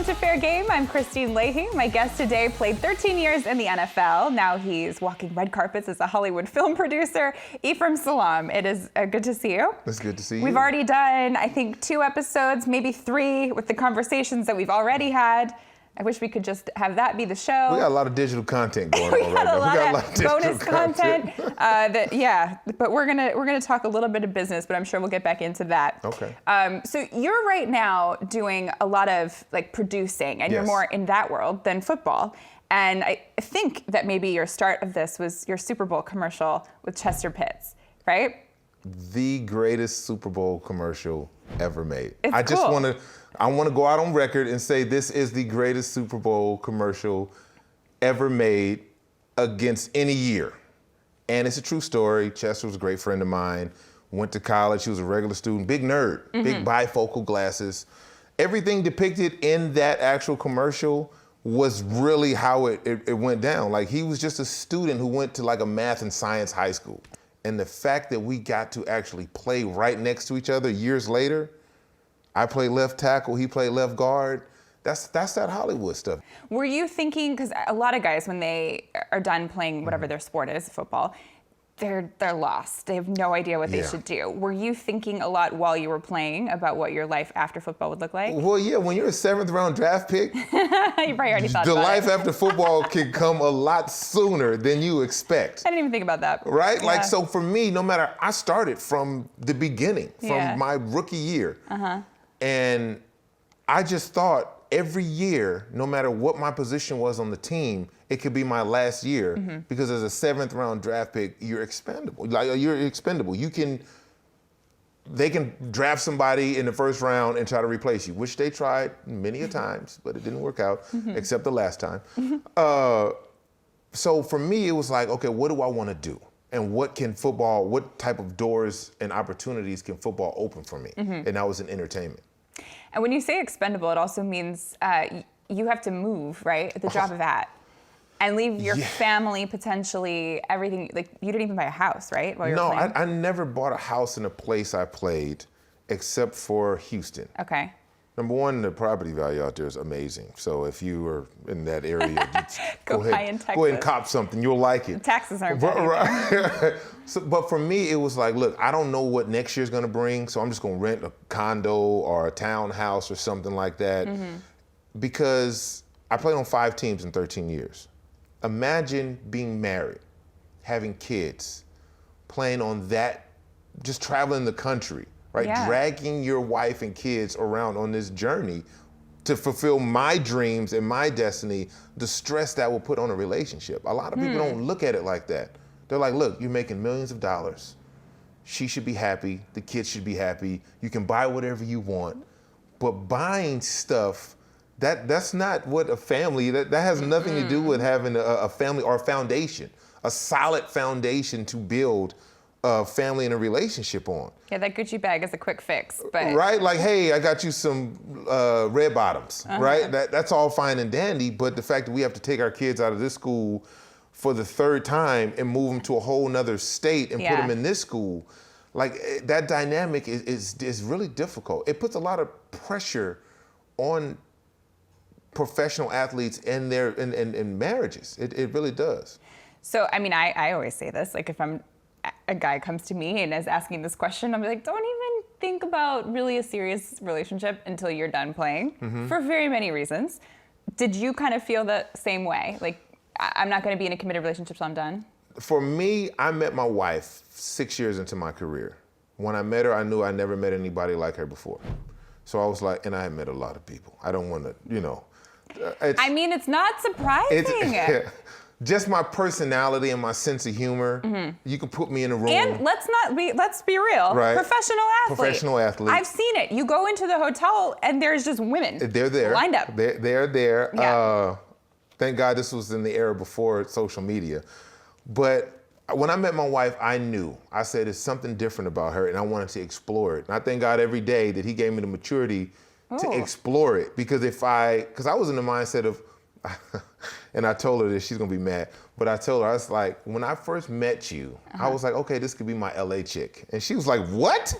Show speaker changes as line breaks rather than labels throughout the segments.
Welcome to Fair Game. I'm Kristine Leahy. My guest today played 13 years in the NFL. Now he's walking red carpets as a Hollywood film producer. Ephraim Salaam, it is good to see you.
It's good to see you.
We've already done, I think, 2 episodes, maybe 3, with the conversations that we've already had. I wish we could just have that be the show.
We got a lot of digital content going on right
now.
We got a lot of
bonus content. But we're gonna talk a little bit of business, but I'm sure we'll get back into that.
Okay.
So you're right now doing a lot of like producing, and
Yes.
you're more in that world than football. And I think that maybe your start of this was your Super Bowl commercial with Chester Pitts, right?
The greatest Super Bowl commercial ever made.
It's
I just
cool.
want to go out on record and say this is the greatest Super Bowl commercial ever made against any year. And it's a true story. Chester was a great friend of mine. Went to college. He was a regular student. Big nerd. Big bifocal glasses. Everything depicted in that actual commercial was really how it went down. Like, he was just a student who went to like a math and science high school. And the fact that we got to actually play right next to each other years later, I played left tackle, he played left guard. That's that Hollywood stuff.
Were you thinking, because a lot of guys, when they are done playing whatever their sport is, football, they're lost. They have no idea what they should do. Were you thinking a lot while you were playing about what your life after football would look like?
Well, yeah, when you're a 7th round draft pick,
You probably already thought
the
about
life
it.
after football can come a lot sooner than you expect.
I didn't even think about that.
Right?
Yeah.
Like, so for me, no matter, I started from the beginning, from
Yeah.
my rookie year. And I just thought every year, no matter what my position was on the team, it could be my last year because as a 7th round draft pick, you're expendable. Like, you're expendable. They can draft somebody in the 1st round and try to replace you, which they tried many a times, but it didn't work out, except the last time. So for me, it was like, okay, what do I want to do? And what type of doors and opportunities can football open for me? And that was in entertainment.
And when you say expendable, it also means you have to move, right? At the drop of a hat. And leave your family, potentially, everything. Like, you didn't even buy a house, right? While you were playing?
I never bought a house in a place I played except for Houston.
Okay.
Number one, the property value out there is amazing. So if you are in that area,
Go buy in Texas.
Go ahead and cop something. You'll like it.
The taxes aren't bad either.
Right. But for me, it was like, look, I don't know what next year's going to bring, so I'm just going to rent a condo or a townhouse or something like that. Because I played on 5 teams in 13 years. Imagine being married, having kids, playing on that, just traveling the country. Right,
Yeah.
dragging your wife and kids around on this journey to fulfill my dreams and my destiny, the stress that will put on a relationship. A lot of people don't look at it like that. They're like, look, you're making millions of dollars. She should be happy, the kids should be happy, you can buy whatever you want. But buying stuff, that's not what a family, that has nothing to do with having a family or a foundation, a solid foundation to build a family and a relationship on.
Yeah, that Gucci bag is a quick fix, but...
Right, like, hey, I got you some red bottoms, right? That's all fine and dandy, but the fact that we have to take our kids out of this school for the 3rd time and move them to a whole nother state and put them in this school, like, that dynamic is really difficult. It puts a lot of pressure on professional athletes and their in marriages. It really does.
So, I mean, I always say this, like, if a guy comes to me and is asking this question, I'm like, don't even think about really a serious relationship until you're done playing, for very many reasons. Did you kind of feel the same way? Like, I'm not going to be in a committed relationship till I'm done?
For me, I met my wife 6 years into my career. When I met her, I knew I never met anybody like her before. So I was like, and I had met a lot of people. I don't want to,
I mean, it's not surprising.
Just my personality and my sense of humor. You can put me in a room.
And let's be real.
Right.
Professional athlete. I've seen it. You go into the hotel and there's just women.
They're there.
Lined up.
They're there.
Yeah.
Thank God this was in the era before social media. But when I met my wife, I knew. I said, there's something different about her and I wanted to explore it. And I thank God every day that he gave me the maturity to explore it. Because because I was in the mindset of, and I told her that she's gonna be mad, but I told her, I was like, when I first met you, I was like, okay, this could be my LA chick. And she was like, what?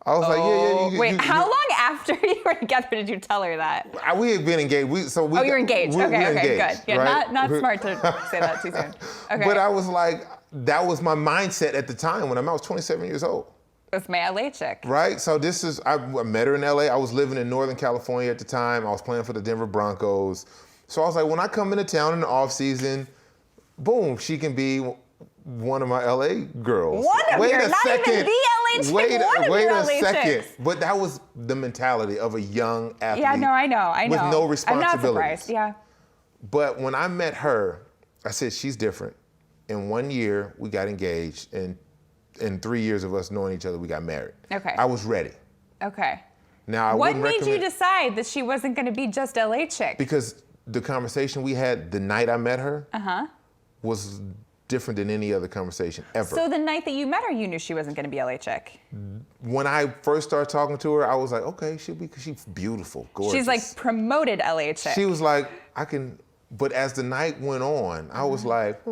I was like, yeah.
Wait, how long after you were together did you tell her that?
We had been engaged.
You were engaged.
We
Okay,
were engaged,
good. Yeah,
right?
not smart to say that too soon. Okay.
But I was like, that was my mindset at the time when I was 27 years old.
It's my LA chick.
Right? So I met her in LA. I was living in Northern California at the time. I was playing for the Denver Broncos. So I was like, when I come into town in the off season, boom, she can be one of my LA girls. Not even the LA chick, wait a second. Chicks. But that was the mentality of a young athlete.
Yeah, no, I know.
With no responsibilities.
I'm not surprised, yeah.
But when I met her, I said, she's different. In 1 year, we got engaged, and in 3 years of us knowing each other, we got married.
Okay.
I was ready.
Okay.
Now,
what made you decide that she wasn't going to be just LA chick?
Because the conversation we had the night I met her was different than any other conversation ever.
So the night that you met her, you knew she wasn't going to be LA chick?
When I first started talking to her, I was like, okay, she's beautiful, gorgeous.
She's like promoted LA chick.
She was like, but as the night went on, I was like,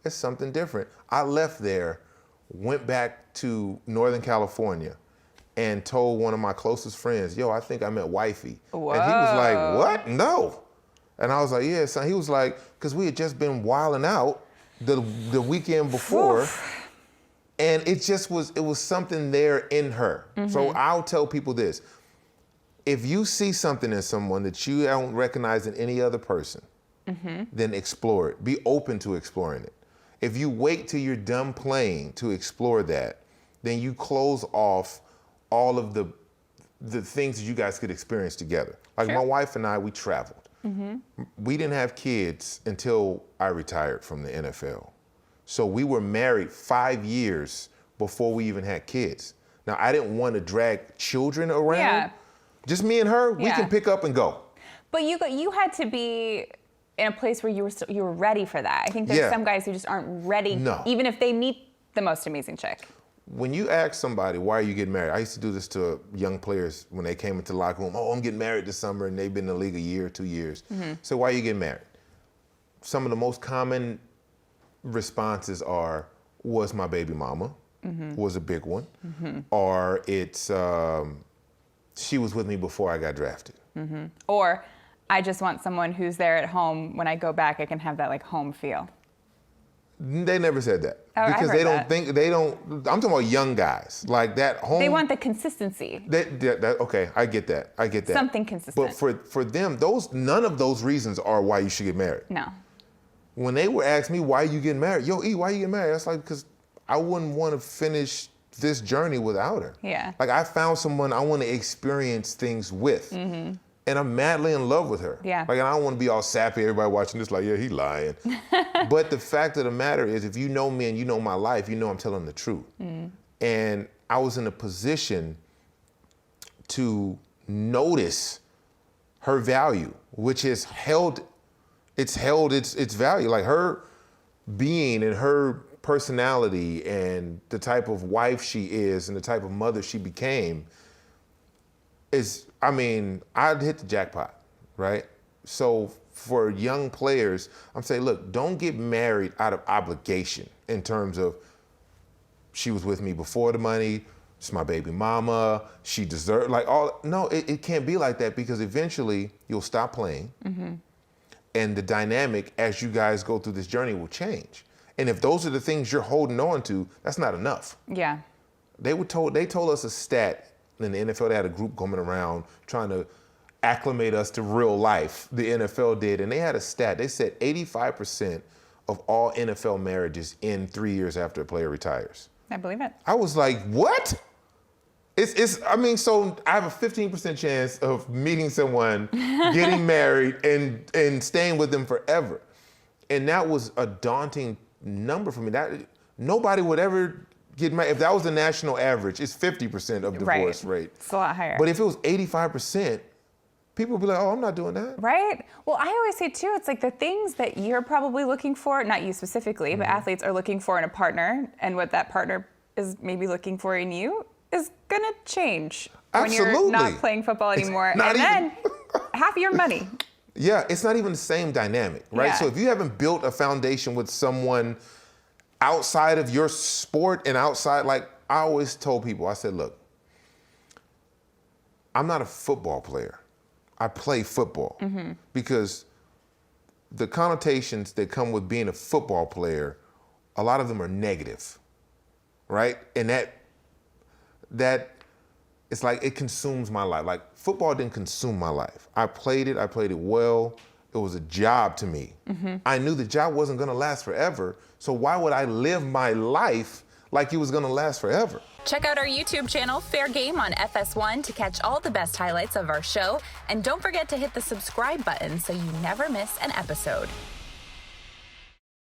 it's something different. I left there, went back to Northern California, and told one of my closest friends, yo, I think I met wifey.
Whoa.
And he was like, what? No. And I was like, yeah, son. He was like, because we had just been wilding out the weekend before, and it was something there in her. So I'll tell people this. If you see something in someone that you don't recognize in any other person, then explore it. Be open to exploring it. If you wait till you're done playing to explore that, then you close off all of the things that you guys could experience together. Like my wife and I, we traveled. We didn't have kids until I retired from the NFL. So we were married 5 years before we even had kids. Now, I didn't want to drag children around.
Yeah.
Just me and her, we can pick up and go.
But you had to be in a place where you were ready for that. I think there's some guys who just aren't ready, even if they meet the most amazing chick.
When you ask somebody, why are you getting married? I used to do this to young players when they came into the locker room. Oh, I'm getting married this summer, and they've been in the league a year, 2 years. So why are you getting married? Some of the most common responses are, was my baby mama, was a big one. Or it's, she was with me before I got drafted.
Or I just want someone who's there at home. When I go back, I can have that like home feel.
They never said that.
Oh,
because I'm talking about young guys. Like that home.
They want the consistency.
Okay, I get that.
Something consistent.
But for them, none of those reasons are why you should get married.
No.
When they were asking me, why are you getting married? Yo, E, why are you getting married? That's like, because I wouldn't want to finish this journey without her.
Yeah.
Like I found someone I want to experience things with. And I'm madly in love with her.
Yeah.
Like, and I don't want to be all sappy, everybody watching this like, yeah, he lying. But the fact of the matter is, if you know me and you know my life, you know I'm telling the truth. And I was in a position to notice her value, which has held its value. Like her being and her personality and the type of wife she is and the type of mother she became I'd hit the jackpot, right? So for young players, I'm saying, look, don't get married out of obligation in terms of she was with me before the money, it's my baby mama, she deserved, no, it can't be like that, because eventually you'll stop playing and the dynamic as you guys go through this journey will change. And if those are the things you're holding on to, that's not enough.
Yeah.
They told us a stat in the NFL. They had a group coming around trying to acclimate us to real life. The NFL did, and they had a stat. They said 85% of all NFL marriages end 3 years after a player retires.
I believe it.
I was like, what? So I have a 15% chance of meeting someone, getting married, and staying with them forever. And that was a daunting number for me. Nobody would ever get married. If that was the national average, it's 50% of divorce rate.
It's a lot higher.
But if it was 85%, people would be like, oh, I'm not doing that.
Right? Well, I always say too, it's like the things that you're probably looking for, not you specifically, but athletes are looking for in a partner, and what that partner is maybe looking for in you is gonna change when you're not playing football anymore. Then half your money.
Yeah, it's not even the same dynamic, right?
Yeah.
So if you haven't built a foundation with someone outside of your sport and outside, like I always told people, I said, look, I'm not a football player. I play football because the connotations that come with being a football player, a lot of them are negative, right? And that it's like it consumes my life. Like football didn't consume my life. I played it well. It was a job to me. I knew the job wasn't gonna last forever, so why would I live my life like it was gonna last forever?
Check out our YouTube channel, Fair Game on FS1 to catch all the best highlights of our show. And don't forget to hit the subscribe button so you never miss an episode.